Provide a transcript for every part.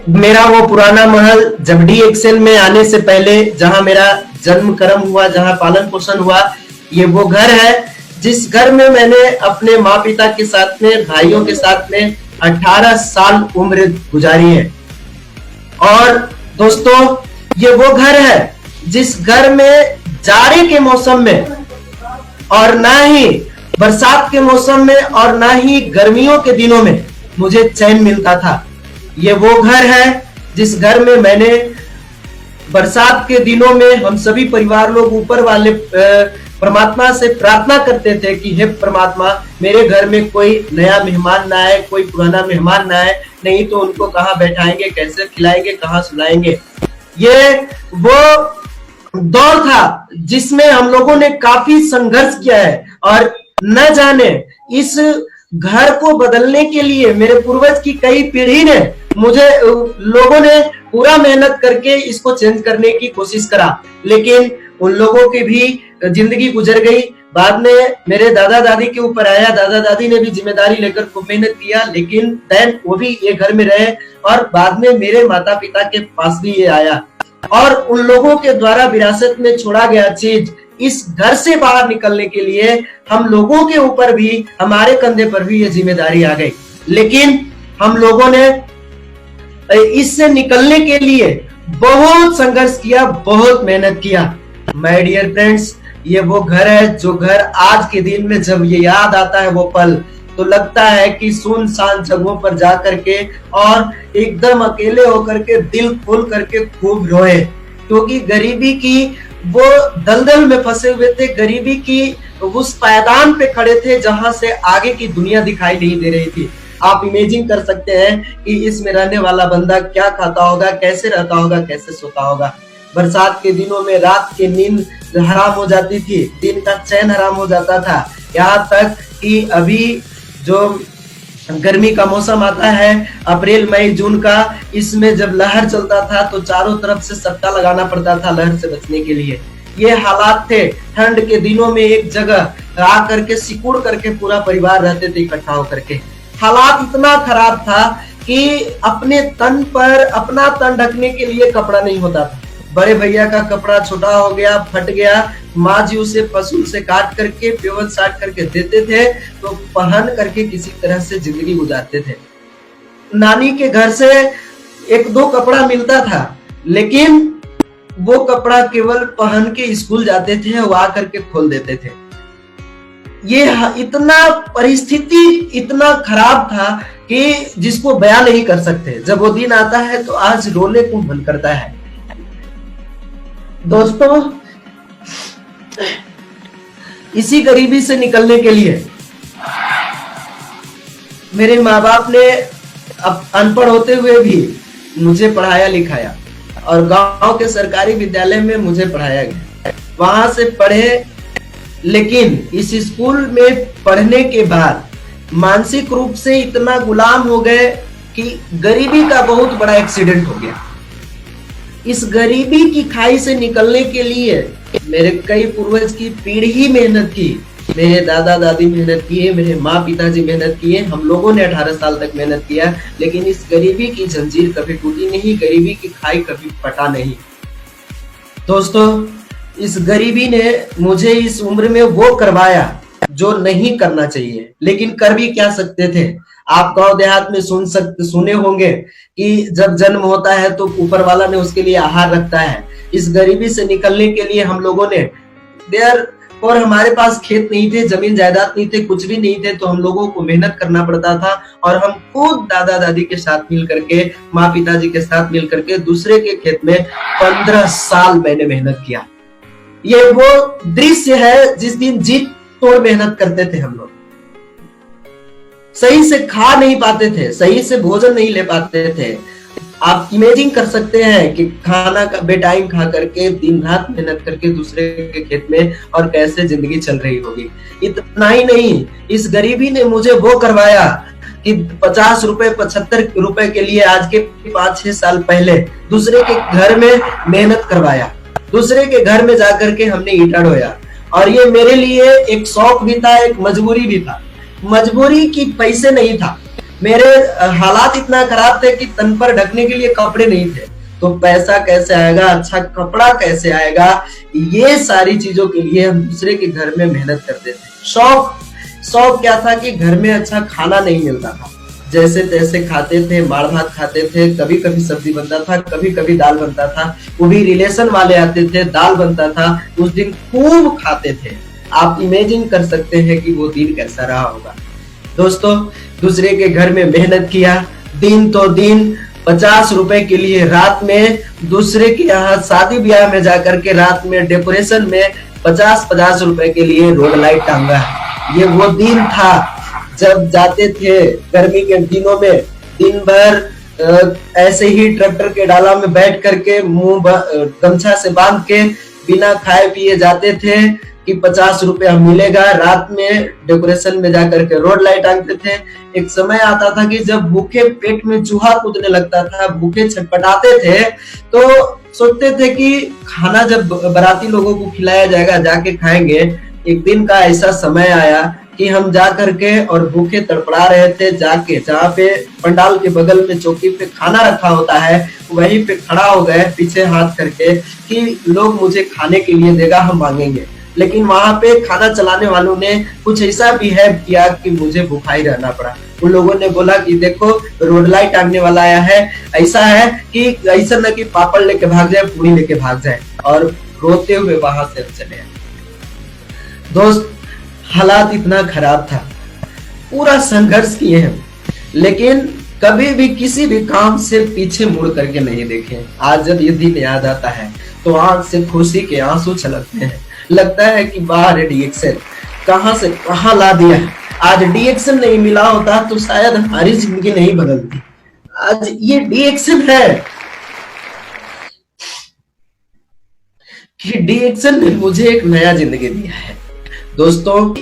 मेरा वो पुराना महल जबडी एक्सेल में आने से पहले, जहां मेरा जन्म कर्म हुआ, जहां पालन पोषण हुआ, ये वो घर है जिस घर में मैंने अपने माँ पिता के साथ में, भाइयों के साथ में 18 साल उम्र गुजारी है। और दोस्तों, ये वो घर है जिस घर में जाड़े के मौसम में और ना ही बरसात के मौसम में और ना ही गर्मियों के दिनों में मुझे चैन मिलता था। ये वो घर है जिस घर में मैंने बरसात के दिनों में हम सभी परिवार लोग ऊपर वाले परमात्मा से प्रार्थना करते थे कि हे परमात्मा, मेरे घर में कोई नया मेहमान ना आए, कोई पुराना मेहमान ना आए, नहीं तो उनको कहाँ बैठाएंगे, कैसे खिलाएंगे, कहाँ सुलाएंगे। ये वो दौर था जिसमें हम लोगों ने काफी संघर्ष किया है और न जाने इस घर को बदलने के लिए मेरे पूर्वज की कई पीढ़ी ने, मुझे लोगों ने पूरा मेहनत करके इसको चेंज करने की कोशिश करा, लेकिन उन लोगों की भी जिंदगी गुजर गई। बाद में मेरे दादा दादी के ऊपर आया, दादा दादी ने भी जिम्मेदारी लेकर खूब मेहनत किया, लेकिन देन वो भी ये घर में रहे और बाद में मेरे माता पिता के पास भी ये आया और उन लोगों के द्वारा विरासत में छोड़ा गया चीज इस घर से बाहर निकलने के लिए हम लोगों के ऊपर भी, हमारे कंधे पर भी ये जिम्मेदारी आ गई। लेकिन हम लोगों ने इससे निकलने के लिए बहुत संघर्ष किया, बहुत मेहनत किया। माय डियर फ्रेंड्स, ये वो घर है जो घर आज के दिन में जब ये याद आता है वो पल, तो लगता है कि सुनसान जगहों पर जा करके और एकदम अकेले होकर के दिल खोल करके खूब रोए, क्योंकि गरीबी की वो दलदल में फंसे हुए थे, गरीबी की उस पायदान पे खड़े थे जहां से आगे की दुनिया दिखाई नहीं दे रही थी। आप इमेजिन कर सकते हैं कि इसमें रहने वाला बंदा क्या खाता होगा, कैसे रहता होगा, कैसे सोता होगा। बरसात के दिनों में रात की नींद हराम हो जाती थी, दिन का चैन हराम हो जाता था। यहाँ तक कि अभी जो गर्मी का मौसम आता है, अप्रैल मई जून का, इसमें जब लहर चलता था तो चारों तरफ से सट्टा लगाना पड़ता था लहर से बचने के लिए। ये हालात थे। ठंड के दिनों में एक जगह आ करके सिकुड़ करके पूरा परिवार रहते थे इकट्ठा होकर के। हालात इतना खराब था कि अपने तन पर अपना तन ढकने के लिए कपड़ा नहीं होता था। बड़े भैया का कपड़ा छोटा हो गया, फट गया, माँ जी उसे फसूल से काट करके पेवर साट करके देते थे तो पहन करके किसी तरह से जिंदगी गुजारते थे। नानी के घर से एक दो कपड़ा मिलता था, लेकिन वो कपड़ा केवल पहन के स्कूल जाते थे, वो आ करके खोल देते थे। ये इतना परिस्थिति इतना खराब था कि जिसको बयान नहीं कर सकते। जब वो दिन आता है तो आज रोने को मन करता है। दोस्तों, इसी गरीबी से निकलने के लिए मेरे माँ बाप ने अब अनपढ़ होते हुए भी मुझे पढ़ाया लिखाया और गांव के सरकारी विद्यालय में मुझे पढ़ाया गया। वहां से पढ़े, लेकिन इस स्कूल में पढ़ने के बाद मानसिक रूप से इतना गुलाम हो गए कि गरीबी का बहुत बड़ा एक्सीडेंट हो गया। इस गरीबी की खाई से निकलने के लिए मेरे कई पूर्वज की पीढ़ी मेहनत की, मेरे दादा दादी मेहनत किए, मेरे माँ पिताजी मेहनत किए, हम लोगों ने 18 साल तक मेहनत किया, लेकिन इस गरीबी की जंजीर कभी टूटी नहीं, गरीबी की खाई कभी फटा नहीं। दोस्तों, इस गरीबी ने मुझे इस उम्र में वो करवाया जो नहीं करना चाहिए, लेकिन कर भी क्या सकते थे। आप गांव देहात में सुने होंगे कि जब जन्म होता है तो ऊपर वाला ने उसके लिए आहार रखता है। इस गरीबी से निकलने के लिए हम लोगों ने और हमारे पास खेत नहीं थे, जमीन जायदाद नहीं थे, कुछ भी नहीं थे, तो हम लोगों को मेहनत करना पड़ता था और हम खुद दादा दादी के साथ मिल करके, माँ पिताजी के साथ मिल करके दूसरे के खेत में 15 साल मैंने मेहनत किया। ये वो दृश्य है जिस दिन जीत तोड़ मेहनत करते थे हम लोग। सही से खा नहीं पाते थे, सही से भोजन नहीं ले पाते थे। आप इमेजिन कर सकते हैं कि खाना का बेटाइम खा करके दिन रात मेहनत करके दूसरे के खेत में और कैसे जिंदगी चल रही होगी। इतना ही नहीं, इस गरीबी ने मुझे वो करवाया कि 50 रुपए 75 रुपए के लिए आज के 5-6 साल पहले दूसरे के घर में मेहनत करवाया, दूसरे के घर में जाकर के हमने ईंटा ढोया। और ये मेरे लिए एक शौक भी था, एक मजबूरी भी था। मजबूरी की पैसे नहीं था, मेरे हालात इतना खराब थे कि तन पर ढकने के लिए कपड़े नहीं थे, तो पैसा कैसे आएगा, अच्छा कपड़ा कैसे आएगा, ये सारी चीजों के लिए हम दूसरे के घर में मेहनत करते थे। शौक शौक क्या था कि घर में अच्छा खाना नहीं मिलता था, जैसे तैसे खाते थे, माड़ भात खाते थे, कभी कभी सब्जी बनता था, कभी कभी दाल बनता था, वो भी रिलेशन वाले आते थे, दाल बनता था, उस दिन खूब खाते थे। आप इमेजिन कर सकते हैं कि वो दिन कैसा रहा होगा। दोस्तों, दूसरे के घर में मेहनत किया, दिन तो दिन 50 रुपए के लिए रात में दूसरे के यहाँ शादी ब्याह में जाकर के रात में डेकोरेशन में 50-50 रुपए के लिए रोड लाइट टांगा। ये वो दिन था जब जाते थे गर्मी के दिनों में, दिन भर ऐसे ही ट्रैक्टर के डाला में बैठ करके मुंह गमछा से बांध के बिना खाए पिए जाते थे कि 50 रुपया मिलेगा। रात में डेकोरेशन में जाकर के रोड लाइट टांगते थे। एक समय आता था कि जब भूखे पेट में चूहा कूदने लगता था, भूखे छटपटाते थे, तो सोचते थे कि खाना जब बाराती लोगों को खिलाया जाएगा, जाके खाएंगे। एक दिन का ऐसा समय आया कि हम जा करके और भूखे तड़पड़ा रहे थे, जाके जहाँ पे पंडाल के बगल में चौकी पे खाना रखा होता है, वहीं पे खड़ा हो गए पीछे हाथ करके कि लोग मुझे खाने के लिए देगा, हम मांगेंगे। लेकिन वहां पे खाना चलाने वालों ने कुछ ऐसा बिहेव किया कि मुझे भूखा ही रहना पड़ा। उन लोगों ने बोला कि देखो रोड लाइट टांगने वाला आया है, ऐसा है कि ऐसा न कि पापड़ लेके भाग जाए, पूरी लेके भाग जाए, और रोते हुए वहां से चले। दोस्त, हालात इतना खराब था, पूरा संघर्ष किए हैं, लेकिन कभी भी किसी भी काम से पीछे मुड़ करके नहीं देखे। आज जब ये दिन याद आता है तो आंख से खुशी के आंसू छलकते हैं। लगता है कि बाहर डीएक्सएल कहां से कहां ला दिया है। आज डीएक्सएल नहीं मिला होता तो शायद हमारी जिंदगी नहीं बदलती। आज ये डीएक्सएल है कि डीएक्सएल ने मुझे एक नया जिंदगी दिया है। दोस्तों,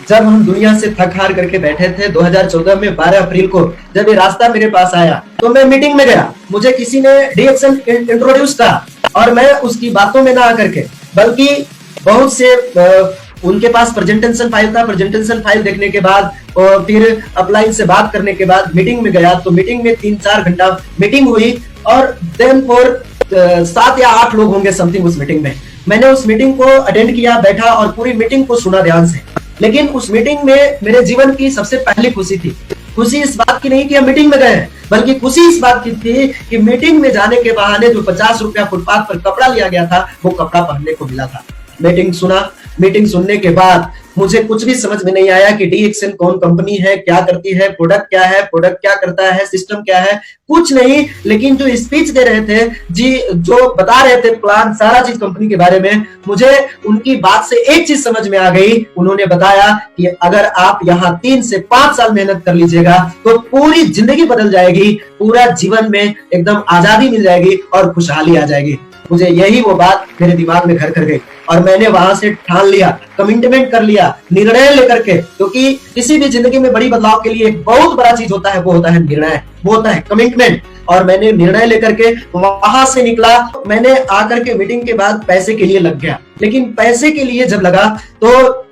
जब हम दुनिया से थक हार करके बैठे थे 2014 में 12 अप्रैल को, जब ये रास्ता मेरे पास आया तो मैं मीटिंग में गया। मुझे किसी ने डीएक्सएल इंट्रोड्यूस करा और मैं उसकी बातों में ना आकर के, बल्कि बहुत से उनके पास प्रेजेंटेशन फाइल था। प्रेजेंटेशन फाइल देखने के बाद और फिर अपलाइन से बात करने के बाद मीटिंग में गया। तो मीटिंग में 3-4 घंटा मीटिंग हुई और देन फॉर 7 या 8 लोग होंगे समथिंग उस मीटिंग में। मैंने उस मीटिंग को अटेंड किया, बैठा और पूरी मीटिंग को सुना ध्यान से। लेकिन उस मीटिंग में मेरे जीवन की सबसे पहली खुशी थी। खुशी इस बात की नहीं कि हम मीटिंग में गए हैं, बल्कि खुशी इस बात की थी कि मीटिंग में जाने के बहाने जो 50 रुपया फुटपाथ पर कपड़ा लिया गया था, वो कपड़ा पहनने को मिला था। मीटिंग सुना। मीटिंग सुनने के बाद मुझे कुछ भी समझ में नहीं आया कि डीएक्सएल कौन कंपनी है, क्या करती है, प्रोडक्ट क्या है, प्रोडक्ट क्या करता है, सिस्टम क्या है, कुछ नहीं। लेकिन जो स्पीच दे रहे थे जी, जो बता रहे थे प्लान, सारा चीज कंपनी के बारे में, मुझे उनकी बात से एक चीज समझ में आ गई। उन्होंने बताया कि अगर आप यहाँ 3 से 5 साल मेहनत कर लीजिएगा तो पूरी जिंदगी बदल जाएगी, पूरा जीवन में एकदम आजादी मिल जाएगी और खुशहाली आ जाएगी। मुझे यही वो बात मेरे दिमाग में घर कर गई और मैंने वहां से ठान लिया, कमिटमेंट कर लिया, निर्णय लेकर के। क्योंकि किसी भी जिंदगी में बड़ी बदलाव के लिए एक बहुत बड़ा चीज होता है, वो होता है निर्णय, वो होता है कमिटमेंट। और मैंने निर्णय लेकर के वहां से निकला। मैंने आकर के मीटिंग के बाद पैसे के लिए लग गया, लेकिन पैसे के लिए जब लगा तो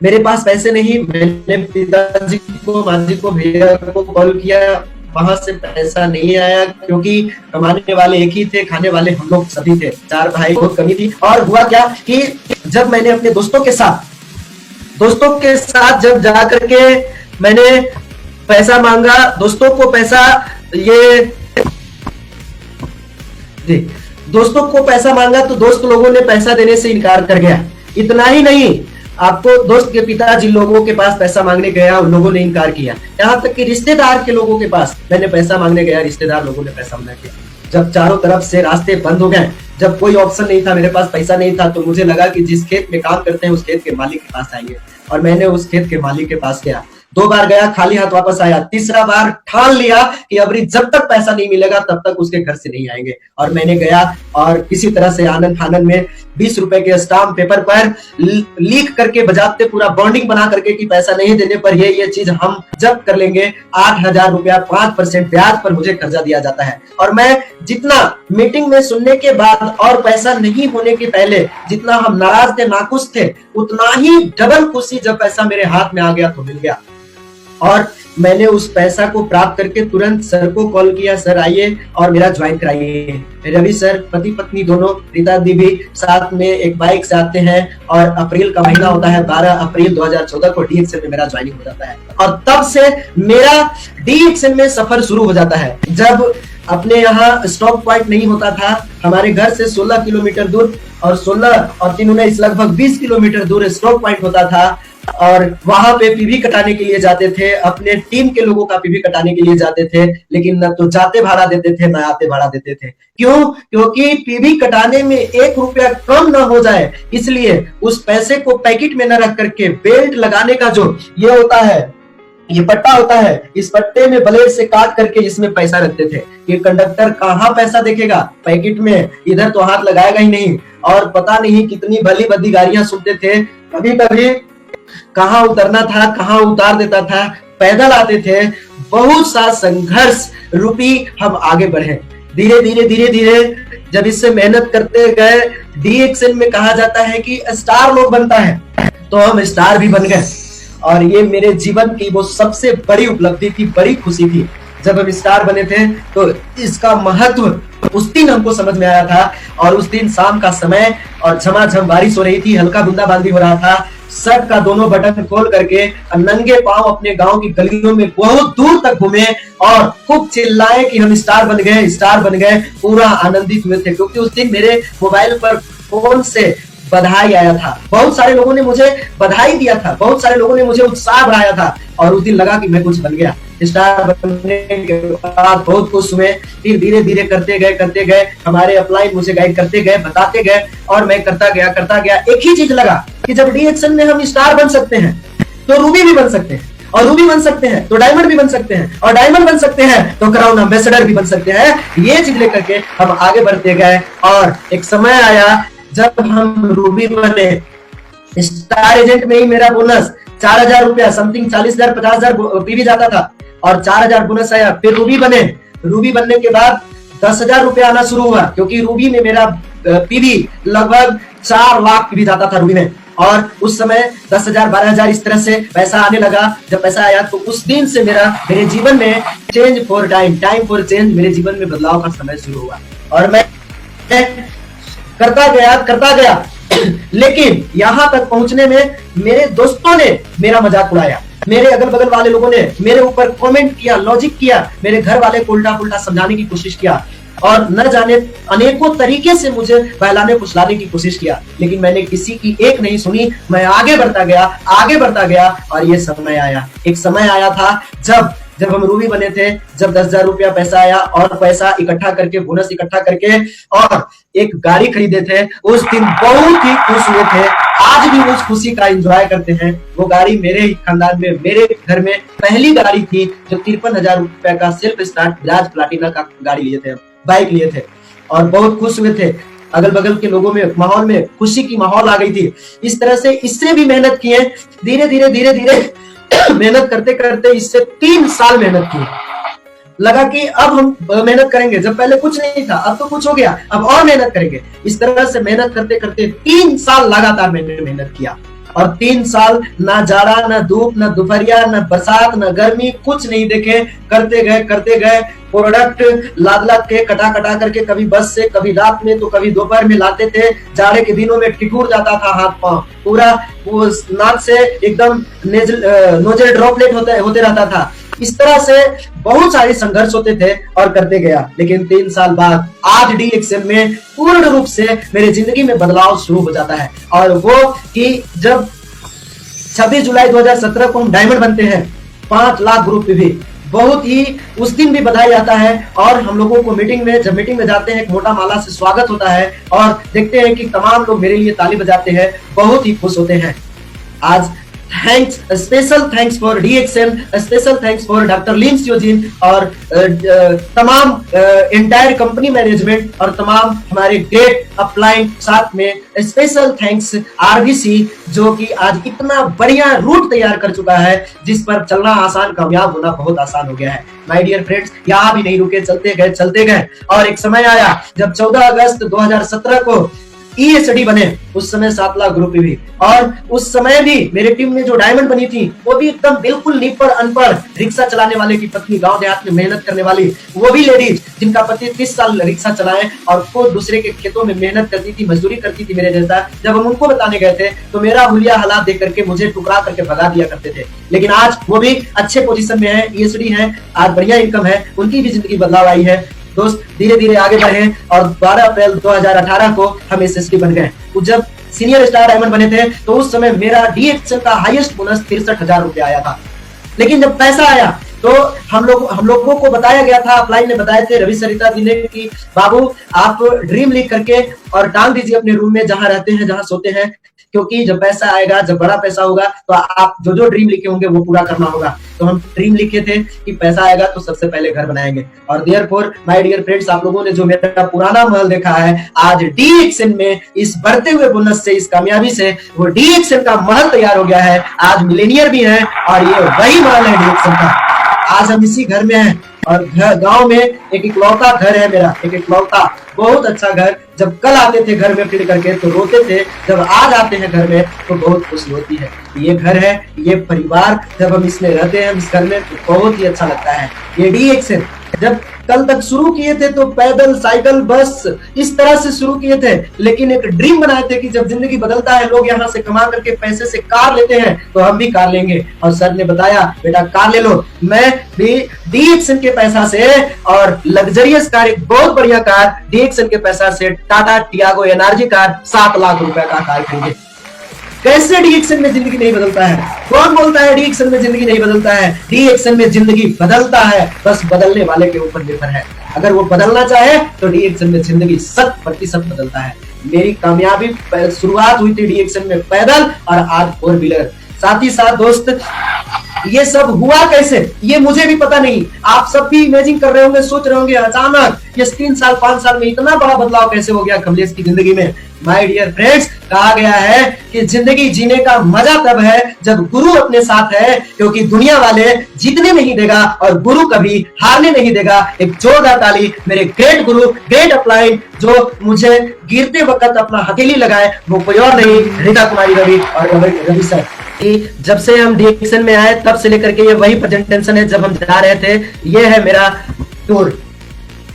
मेरे पास पैसे नहीं। मैंने पिताजी को, माँ जी को, भैया को कॉल किया, वहां से पैसा नहीं आया, क्योंकि कमाने वाले एक ही थे, खाने वाले हम लोग सभी थे। 4 भाई, बहुत कमी थी। और हुआ क्या कि जब मैंने अपने दोस्तों के साथ जब जा करके मैंने पैसा मांगा, दोस्तों को पैसा दोस्तों को पैसा मांगा तो दोस्त लोगों ने पैसा देने से इनकार कर गया। इतना ही नहीं, आपको दोस्त के पिताजी लोगों के पास पैसा मांगने गया, उन लोगों ने इनकार किया। यहाँ तक कि रिश्तेदार के लोगों के पास मैंने पैसा मांगने गया, रिश्तेदार लोगों ने पैसा मना किया। जब चारों तरफ से रास्ते बंद हो गए, जब कोई ऑप्शन नहीं था, मेरे पास पैसा नहीं था, तो मुझे लगा कि जिस खेत में काम करते हैं उस खेत के मालिक के पास आएंगे। और मैंने उस खेत के मालिक के पास गया। 2 बार गया, खाली हाथ वापस आया। तीसरा बार ठान लिया कि अभी जब तक पैसा नहीं मिलेगा तब तक उसके घर से नहीं आएंगे। और मैंने गया और किसी तरह से आनंद फानंद में 20 रुपए के स्टाम्प पेपर पर लिख करके, बजाते पूरा बॉन्डिंग बना करके कि पैसा नहीं देने पर ये चीज हम जब्त कर लेंगे। 8,000 रुपया 5% ब्याज पर मुझे कर्जा दिया जाता है। और मैं जितना मीटिंग में सुनने के बाद और पैसा नहीं होने के पहले जितना हम नाराज थे, नाखुश थे, उतना ही डबल खुशी जब पैसा मेरे हाथ में आ गया तो मिल गया। और मैंने उस पैसा को प्राप्त करके तुरंत सर को कॉल किया, सर आइए और मेरा ज्वाइन कराइए। रवि सर पति पत्नी दोनों, रीता दी भी साथ में एक बाइक से आते हैं और अप्रैल का महीना होता है, 12 अप्रैल 2014 को डीएक्सएल में मेरा ज्वाइनिंग हो जाता है और तब से मेरा डीएक्सएल में सफर शुरू हो जाता है। जब अपने यहाँ स्टॉप पॉइंट नहीं होता था, हमारे घर से 16 किलोमीटर दूर और 16 और 3 19 लगभग 20 किलोमीटर दूर स्टॉप पॉइंट होता था और वहां पे पीवी कटाने के लिए जाते थे, अपने टीम के लोगों का पीवी कटाने के लिए जाते थे, लेकिन न तो जाते भाड़ा देते थे न आते भाड़ा देते थे। क्यों? क्योंकि पीवी कटाने में 1 रुपया कम न हो जाए, इसलिए उस पैसे को पैकेट में न रख करके बेल्ट लगाने का जो ये होता है, ये पट्टा होता है, इस पट्टे में ब्लेड से काट करके इसमें पैसा रखते थे। ये कंडक्टर कहाँ पैसा देखेगा पैकेट में, इधर तो हाथ लगाएगा ही नहीं। और पता नहीं कितनी भली बदी गाड़ियां सुनते थे, कभी कभी कहाँ उतरना था कहाँ उतार देता था, पैदल आते थे। बहुत सा संघर्ष रूपी हम आगे बढ़े, धीरे धीरे धीरे धीरे जब इससे मेहनत करते गए। डीएक्सएल में कहा जाता है कि स्टार लोग बनता है, तो हम स्टार भी बन गए और ये मेरे जीवन की वो सबसे बड़ी उपलब्धि थी, बड़ी खुशी थी। जब हम स्टार बने थे तो इसका महत्व उस दिन हमको समझ में आया था। और उस दिन शाम का समय और झमाझम बारिश हो रही थी, हल्का बूंदाबांदी हो रहा था। शर्ट का दोनों बटन खोल करके नंगे पांव अपने गांव की गलियों में बहुत दूर तक घूमे और खूब चिल्लाए कि हम स्टार बन गए, स्टार बन गए। पूरा आनंदित हुए थे क्योंकि उस दिन मेरे मोबाइल पर फोन से बधाई आया था, बहुत सारे लोगों ने मुझे बधाई दिया था, बहुत सारे लोगों ने मुझे उत्साह बढ़ाया था और उस दिन लगा कि मैं कुछ बन गया। स्टार बनने के बाद बहुत खुश हुए। फिर धीरे धीरे करते गए, हमारे अपलाइन मुझे गाइड करते गए, बताते गए और मैं करता गया। एक ही चीज लगा कि जब डीएक्सएल में हम स्टार बन सकते हैं तो रूबी भी बन सकते हैं, और रूबी बन सकते हैं तो डायमंड भी बन सकते हैं, और डायमंड बन सकते हैं तो क्राउन एम्बेसडर भी बन सकते हैं। ये चीज लेकर के हम आगे बढ़ते गए और एक समय आया जब हम रूबी बने। स्टार एजेंट में ही मेरा बोनस 4,000 रुपया समथिंग 40,000 50,000 पीवी जाता था और 4,000 बोनस आया। फिर रूबी बने, रूबी बनने के बाद 10,000 रुपया आना शुरू हुआ क्योंकि रूबी में मेरा पीवी लगभग 4 लाख पीवी जाता था रूबी में। और उस समय 10,000 12,000 इस तरह से पैसा आने लगा। जब पैसा आया तो उस दिन से मेरे जीवन में change for time for change, मेरे जीवन में बदलाव का समय शुरू हुआ और मैं करता गया लेकिन यहाँ तक पहुंचने में मेरे दोस्तों ने मेरा मजाक उड़ाया, मेरे अगल बगल वाले लोगों ने मेरे ऊपर कमेंट किया, लॉजिक किया, मेरे घर वाले को उल्टा पुल्टा समझाने की कोशिश किया और न जाने अनेकों तरीके से मुझे बहलाने फुसलाने की कोशिश किया, लेकिन मैंने किसी की एक नहीं सुनी। मैं आगे बढ़ता गया और ये समय आया, एक समय आया था जब हम रूबी बने थे, जब 10,000 रुपया पैसा आया और पैसा इकट्ठा करके, बोनस इकट्ठा करके और एक गाड़ी खरीदे थे। उस दिन बहुत ही खुश हुए थे, आज भी उस खुशी का एंजॉय करते हैं। वो गाड़ी मेरे ही खानदान में, मेरे घर में पहली गाड़ी थी जो 53,000 रुपया का सेल्फ स्टार्ट बजाज प्लाटिना का गाड़ी लिए थे, बाइक लिए थे और बहुत खुश हुए थे। अगल बगल के लोगों में, माहौल में खुशी की माहौल आ गई थी। इस तरह से इससे भी मेहनत किए, धीरे धीरे मेहनत करते करते इससे 3 साल मेहनत की। लगा कि अब हम मेहनत करेंगे, जब पहले कुछ नहीं था अब तो कुछ हो गया, अब और मेहनत करेंगे। इस तरह से मेहनत करते करते 3 साल लगातार मैंने मेहनत किया और 3 साल ना जाड़ा, ना धूप, ना दोपहरिया, ना बरसात, ना गर्मी, कुछ नहीं देखे। करते गए प्रोडक्ट लाद के कटा करके, कभी बस से, कभी रात में तो कभी दोपहर में लाते थे। जाड़े के दिनों में ठिठुर जाता था हाथ पांव, पूरा वो नाक से एकदम नोजल ड्रॉपलेट होते रहता था। इस तरह से बहुत सारे संघर्ष होते थे और करते गया, लेकिन 3 साल बाद आज डीएक्सएल में पूर्ण रूप से मेरे जिंदगी में बदलाव शुरू हो जाता है। और वो कि जब 26 जुलाई 2017 को हम डायमंड बनते हैं, 5 लाख ग्रुप पे भी बहुत ही उस दिन भी बधाई आता है और हम लोगों को जब मीटिंग में जाते हैं, एक मोटा माला से स्वागत होता है और देखते हैं कि तमाम लोग मेरे लिए ताली बजाते हैं, बहुत ही खुश होते हैं। आज special thanks for DXL, special thanks for doctor Lin Seojin और तमाम एंटायर कंपनी मैनेजमेंट और तमाम हमारे ग्रेट अपलाइन, साथ में स्पेशल थैंक्स आरबीसी जो कि आज इतना बढ़िया रूट तैयार कर चुका है जिस पर चलना आसान, कामयाब होना बहुत आसान हो गया है। माय डियर फ्रेंड्स, यहाँ भी नहीं रुके, चलते गए और एक समय आया जब 14 अगस्त 2017 को ESD बने, उस समय 7 लाख रुपए भी। और उस समय भी मेरे टीम में जो डायमंड बनी थी वो भी एकदम बिल्कुल निपड़ अनपढ़ रिक्शा चलाने वाले की पत्नी, गांव देहात में मेहनत करने वाली, वो भी लेडीज जिनका पति 30 साल रिक्शा चलाए और खुद दूसरे के खेतों में मेहनत करती थी, मजदूरी करती थी मेरे जैसा। जब हम उनको बताने गए थे तो मेरा हुलिया हालात देख करके मुझे टुकड़ा करके भगा दिया करते थे। लेकिन आज वो भी अच्छे पोजीशन में है, ESD है, आज बढ़िया इनकम है, उनकी भी जिंदगी बदलाव आई है। दोस्त धीरे धीरे आगे बढ़े और 12 अप्रैल 2018 को हम SSD बन गए। जब सीनियर स्टार डायमंड बने थे तो उस समय मेरा DXL का हाईएस्ट बोनस 63,000 रुपए आया था। लेकिन जब पैसा आया तो हम लोगों को बताया गया था, अपलाइन ने बताए थे रवि सरिता जी ने कि बाबू आप ड्रीम लिख करके और टांग दीजिए अपने रूम में, जहां रहते हैं, जहां सोते हैं, क्योंकि जब पैसा आएगा, जब बड़ा पैसा होगा तो आप जो जो ड्रीम लिखे होंगे वो पूरा करना होगा। तो हम ड्रीम लिखे थे कि पैसा आएगा तो सबसे पहले घर बनाएंगे। और देयरफॉर माय डियर फ्रेंड्स, आप लोगों ने जो मेरा पुराना महल देखा है, आज DXN में इस बढ़ते हुए बोनस से, इस कामयाबी से वो DXN का महल तैयार हो गया है। आज मिलेनियर भी है और ये वही महल है DXN का। आज हम इसी घर में हैं और गांव में एक इकलौता घर है मेरा, एक इकलौता बहुत अच्छा घर। जब कल आते थे घर में फिर करके तो रोते थे, जब आज आते हैं घर में तो बहुत खुशी होती है। ये घर है, ये परिवार, जब हम इसमें रहते हैं, इस घर में, तो बहुत ही अच्छा लगता है। ये DXN जब कल तक शुरू किए थे तो पैदल, साइकिल, बस इस तरह से शुरू किए थे, लेकिन एक ड्रीम बनाए थे कि जब जिंदगी बदलता है, लोग यहाँ से कमा करके पैसे से कार लेते हैं तो हम भी कार लेंगे। और सर ने बताया बेटा कार ले लो। मैं भी DXN के पैसा से और लग्जरियस कार, एक बहुत बढ़िया कार DXN के पैसा से, Tata Tiago NRG car 7 lakh रुपए का कार खरीदे। कैसे DXN में जिंदगी नहीं बदलता है? कौन बोलता है DXN में जिंदगी नहीं बदलता है? DXN में जिंदगी बदलता है, बस बदलने वाले के ऊपर निर्भर है। अगर वो बदलना चाहे तो DXN में जिंदगी 100% बदलता है। मेरी कामयाबी शुरुआत हुई थी DXN में पैदल और आज 4 व्हीलर। साथ ही साथ दोस्त ये सब हुआ कैसे, ये मुझे भी पता नहीं। आप सब भी इमेजिन कर रहे होंगे, सोच रहे होंगे अचानक ये 3 साल 5 साल में इतना बड़ा बदलाव कैसे हो गया कमलेश की जिंदगी में। माय डियर फ्रेंड्स, कहा गया है कि जिंदगी जीने का मजा तब है जब गुरु अपने साथ है, क्योंकि दुनिया वाले जीतने नहीं देगा और गुरु कभी हारने नहीं देगा। एक जोरदार ताली मेरे ग्रेट गुरु, ग्रेट अपलाइन, जो मुझे गिरते वक्त अपना हथेली लगाए, वो कोई और नहीं, रीता कुमारी रवि और रवि सर। जब से हम DXN में आए तब से लेकर के ये वही प्रेजेंटेशन है जब हम जा रहे थे। ये है मेरा टूर,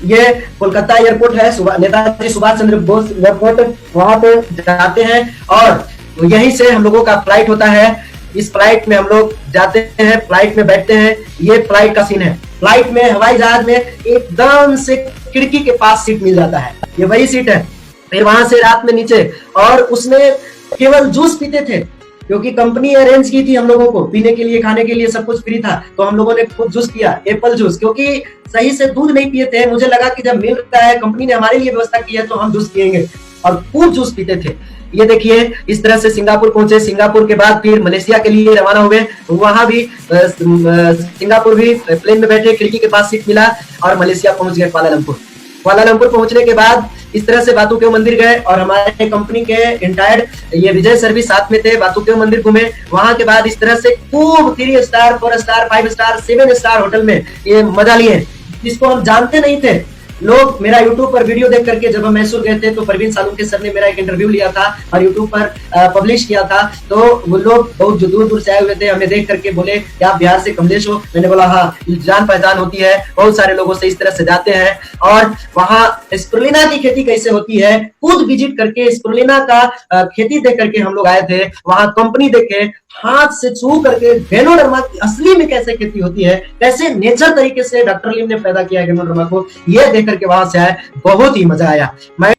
ये कोलकाता एयरपोर्ट है, नेताजी सुभाष चंद्र बोस एयरपोर्ट, वहां पे जाते हैं और यहीं से हम लोगों का फ्लाइट होता है। इस फ्लाइट में हम लोग जाते हैं, फ्लाइट में बैठते हैं। ये फ्लाइट का सीन है। फ्लाइट में, हवाई जहाज में एकदम से खिड़की के पास सीट मिल जाता है, ये वही सीट है। फिर वहां से रात में नीचे, और उसमें केवल जूस पीते थे क्योंकि कंपनी अरेंज की थी हम लोगों को पीने के लिए, खाने के लिए सब कुछ फ्री था। तो हम लोगों ने खुद जूस पिया, एप्पल जूस, क्योंकि सही से दूध नहीं पिए थे। मुझे लगा कि जब मिल रहा है, कंपनी ने हमारे लिए व्यवस्था की है, तो हम जूस पिएंगे, और खूब जूस पीते थे। ये देखिए, इस तरह से सिंगापुर पहुंचे। सिंगापुर के बाद फिर मलेशिया के लिए रवाना हुए। वहां भी सिंगापुर भी प्लेन में बैठे, खिड़की के पास सीट मिला और मलेशिया पहुंच गए कुआलालंपुर। कुआलालंपुर पहुंचने के बाद इस तरह से बातुकेव मंदिर गए और हमारे कंपनी के इंटायर ये विजय सर भी साथ में थे। बातुकेव मंदिर घूमे। वहां के बाद इस तरह से खूब 3 star, 4 star, 5 star, 7 star hotel में ये मजा लिए, जिसको हम जानते नहीं थे। लोग मेरा YouTube पर वीडियो देख करके, जब हम मैसूर गए थे तो परवीन सालुंके सर ने मेरा एक इंटरव्यू लिया था और YouTube पर पब्लिश किया था। तो वो लोग बहुत दूर दूर से आए हुए थे, हमें देख करके बोले कि आप बिहार से कमलेश हो। मैंने बोला हाँ, जान पहचान होती है, बहुत सारे लोगों से इस तरह से जाते हैं। और वहाँ स्पिरुलिना की खेती कैसे होती है खुद विजिट करके, स्पिरुलिना का खेती देख करके हम लोग आए थे। वहाँ कंपनी देखे, हाथ से छू करके गैनोडर्मा की असली में कैसे खेती होती है, कैसे नेचर तरीके से डॉक्टर लिम ने पैदा किया है गैनोडर्मा को, ये देख करके वहां से आए, बहुत ही मजा आया। मैं